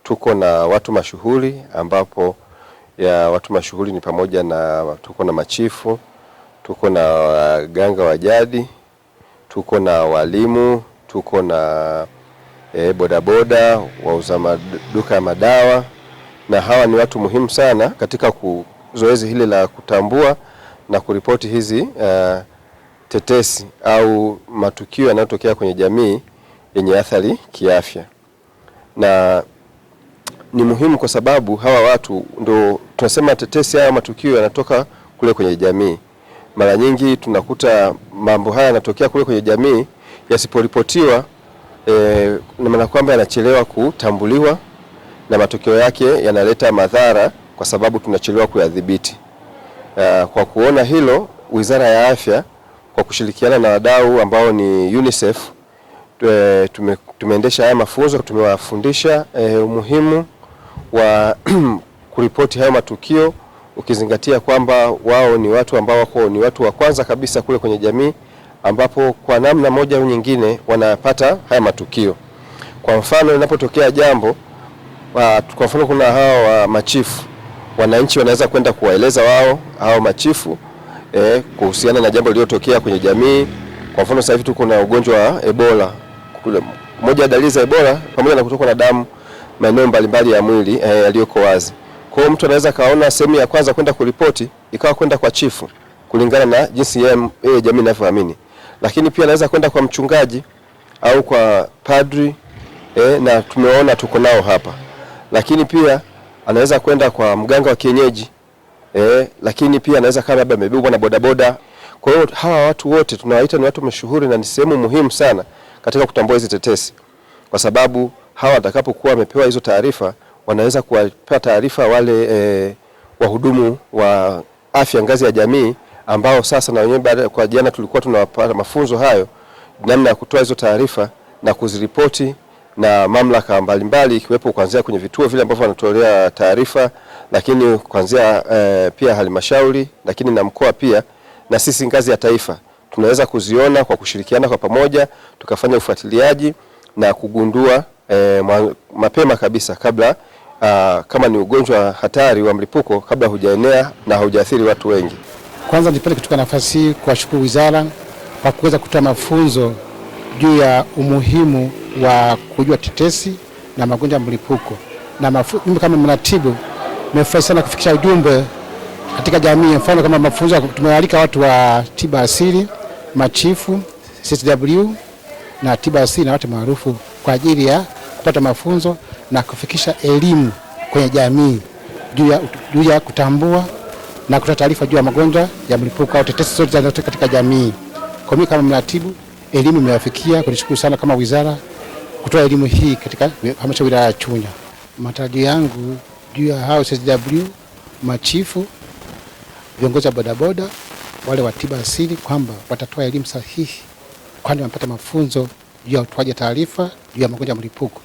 tuko na watu mashuhuri, ambapo ya watu mashuhuri ni pamoja na tuko na machifu, tuko na waganga wa jadi, tuko na walimu, tuko na bodaboda, wauza maduka ya madawa, na hawa ni watu muhimu sana katika zoezi hili la kutambua na kuripoti hizi tetesi au matukio yanayotokea kwenye jamii yenye athari kiafya. Na ni muhimu kwa sababu hawa watu ndo tunasema tetesi, haya matukio yanatoka kule kwenye jamii. Mara nyingi tunakuta mambo haya yanatokea kule kwenye jamii, yasiporipotiwa na maana kwamba yanachelewa kutambuliwa na matokeo yake yanaleta madhara kwa sababu tunachelewa kuyadhibiti. Kwa kuona hilo, Wizara ya Afya kwa kushirikiana na wadau ambao ni UNICEF tumeendesha haya mafunzo. Tumewafundisha umuhimu wa kuripoti haya matukio, ukizingatia kwamba wao ni watu ambao ni watu wa kwanza kabisa kule kwenye jamii, ambapo kwa namna moja au nyingine wanapata haya matukio. Kwa mfano, inapotokea jambo, kwa mfano kuna hao machifu, wananchi wanaweza kwenda kuwaeleza wao hao machifu kuhusiana na jambo lililotokea kwenye jamii. Kwa mfano, sasa hivi tuko na ugonjwa wa Ebola. Moja ya dalili za Ebola pamoja na kutokwa na damu maeneo mbalimbali ya mwili yaliyoko wazi. Kwa hiyo mtu anaweza kaona sehemu ya kwanza kwenda kuripoti ikawa kwenda kwa chifu kulingana na jinsi jamii inavyoamini. Lakini pia anaweza kwenda kwa mchungaji au kwa padri na tumeona tuko nao hapa. Lakini pia anaweza kwenda kwa mganga wa kienyeji lakini pia anaweza kama labda amebebwa na bodaboda. Kwa hiyo hawa watu wote tunawaita ni watu mashuhuri na ni sehemu muhimu sana katika kutambua hizi tetesi, kwa sababu hawa watakapokuwa wamepewa hizo taarifa wanaweza kuwapa taarifa wale wahudumu wa afya ngazi ya jamii, ambao sasa na wenyewe kwa jana tulikuwa tunawapa mafunzo hayo namna ya kutoa hizo taarifa na kuziripoti na mamlaka mbalimbali, ikiwepo kuanzia kwenye vituo vile ambavyo wanatolea taarifa, lakini kuanzia pia halmashauri, lakini na mkoa pia, na sisi ngazi ya taifa tunaweza kuziona kwa kushirikiana kwa pamoja, tukafanya ufuatiliaji na kugundua mapema kabisa kabla kama ni ugonjwa hatari wa mlipuko kabla hujaenea na hujaathiri watu wengi. Kwanza nipende kuchukua nafasi hii kuwashukuru wizara kwa kuweza kutoa mafunzo juu ya umuhimu wa kujua tetesi na magonjwa ya mlipuko. Na mimi kama mratibu nimefurahi sana kufikisha ujumbe katika jamii. Mfano kama mafunzo tumewalika watu wa tiba asili, machifu, CSW na tiba asili na watu maarufu kwa ajili ya kupata mafunzo na kufikisha elimu kwenye jamii juu ya kutambua na kutoa taarifa juu ya magonjwa ya mlipuko au tetesi zote zinazotokea katika jamii. Kwa mimi kama mratibu, elimu imewafikia. Kunishukuru sana kama wizara kutoa elimu hii katika halmashauri ya Chunya. Matarajio yangu juu ya hao CSW, machifu, viongozi wa bodaboda, wale wa tiba asili, kwamba watatoa elimu sahihi, kwani wamepata mafunzo juu ya utoaji taarifa juu ya magonjwa ya mlipuko.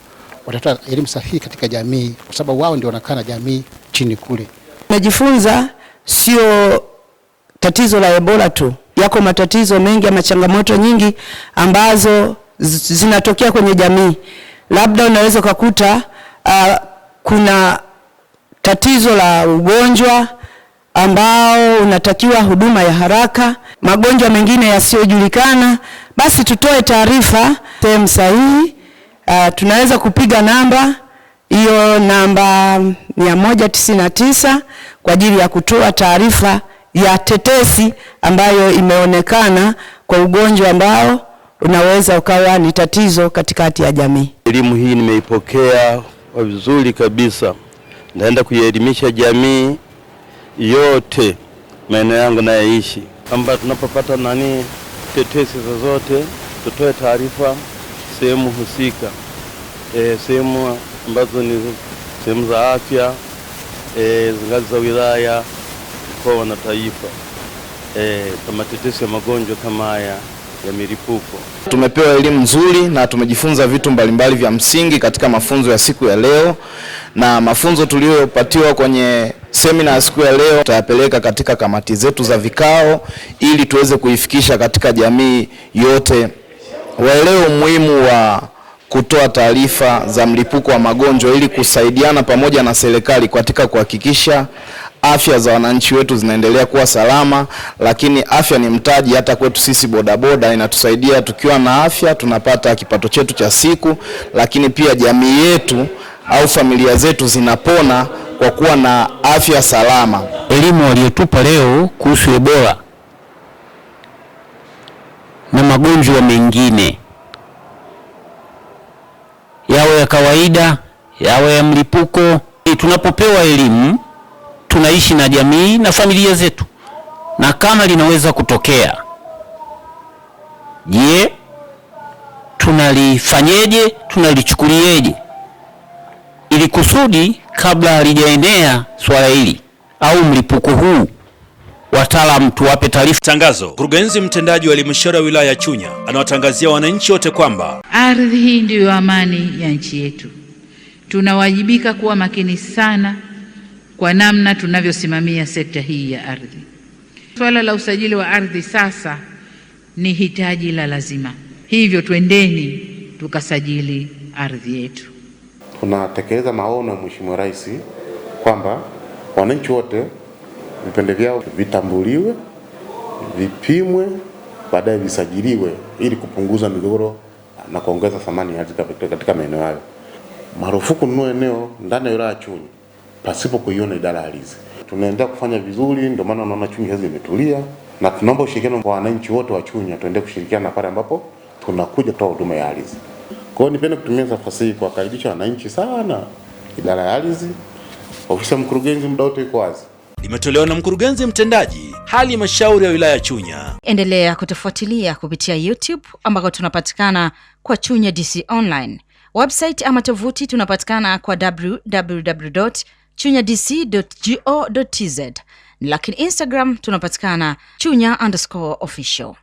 Watatoa elimu sahihi katika jamii kwa sababu wao ndio wanakaa na jamii chini kule. Najifunza sio tatizo la Ebola tu. Yako matatizo mengi ama changamoto nyingi ambazo zinatokea kwenye jamii. Labda unaweza kukuta kuna tatizo la ugonjwa ambao unatakiwa huduma ya haraka, magonjwa mengine yasiyojulikana, basi tutoe taarifa sehemu sahihi. Tunaweza kupiga namba hiyo, namba 199 kwa ajili ya kutoa taarifa ya tetesi ambayo imeonekana kwa ugonjwa ambao unaweza ukawa ni tatizo katikati ya jamii. Elimu hii nimeipokea vizuri kabisa. Naenda kuielimisha jamii yote maeneo yangu nayaishi, kwamba tunapopata tetesi zozote tutoe taarifa sehemu husika, sehemu ambazo ni sehemu za afya, ngazi za wilaya, mkoa na taifa, kama tetesi ya magonjwa kama haya ya milipuko. Tumepewa elimu nzuri na tumejifunza vitu mbalimbali vya msingi katika mafunzo ya siku ya leo, na mafunzo tuliyopatiwa kwenye semina ya siku ya leo tutayapeleka katika kamati zetu za vikao ili tuweze kuifikisha katika jamii yote, waelewe umuhimu wa kutoa taarifa za mlipuko wa magonjwa ili kusaidiana pamoja na serikali katika kuhakikisha afya za wananchi wetu zinaendelea kuwa salama. Lakini afya ni mtaji hata kwetu sisi bodaboda, inatusaidia tukiwa na afya tunapata kipato chetu cha siku, lakini pia jamii yetu au familia zetu zinapona kwa kuwa na afya salama. Elimu waliotupa leo kuhusu Ebola na magonjwa mengine, yawe ya kawaida, yawe ya mlipuko, tunapopewa elimu tunaishi na jamii na familia zetu, na kama linaweza kutokea, je, tunalifanyeje, tunalichukulieje ili kusudi kabla halijaenea swala hili au mlipuko huu wataalamu tuwape taarifa. Tangazo. Mkurugenzi mtendaji wa halmashauri ya wilaya ya Chunya anawatangazia wananchi wote kwamba ardhi hii ndiyo amani ya nchi yetu. Tunawajibika kuwa makini sana kwa namna tunavyosimamia sekta hii ya ardhi. Swala la usajili wa ardhi sasa ni hitaji la lazima. Hivyo twendeni tukasajili ardhi yetu. Tunatekeleza maono ya Mheshimiwa Rais kwamba wananchi wote vipande vyao vitambuliwe, vipimwe, baadaye visajiliwe ili kupunguza migogoro na kuongeza thamani ya ardhi katika maeneo hayo. Marufuku kununua eneo ndani ya wilaya ya Chunya pasipo kuiona idara ya ardhi. Tunaendelea kufanya vizuri, ndio maana unaona Chunya hizi imetulia, na tunaomba ushirikiano kwa wananchi wote wa Chunya, tuendelee kushirikiana pale ambapo tunakuja kutoa huduma ya ardhi. Kwa hiyo nipende kutumia nafasi hii kuwakaribisha wananchi sana idara ya ardhi. Ofisi ya mkurugenzi muda wote iko wazi. Limetolewa na mkurugenzi mtendaji halmashauri ya wilaya ya Chunya. Endelea kutufuatilia kupitia YouTube ambako tunapatikana kwa Chunya DC Online. Website ama tovuti tunapatikana kwa www.chunyadc.go.tz, lakini Instagram tunapatikana Chunya_official.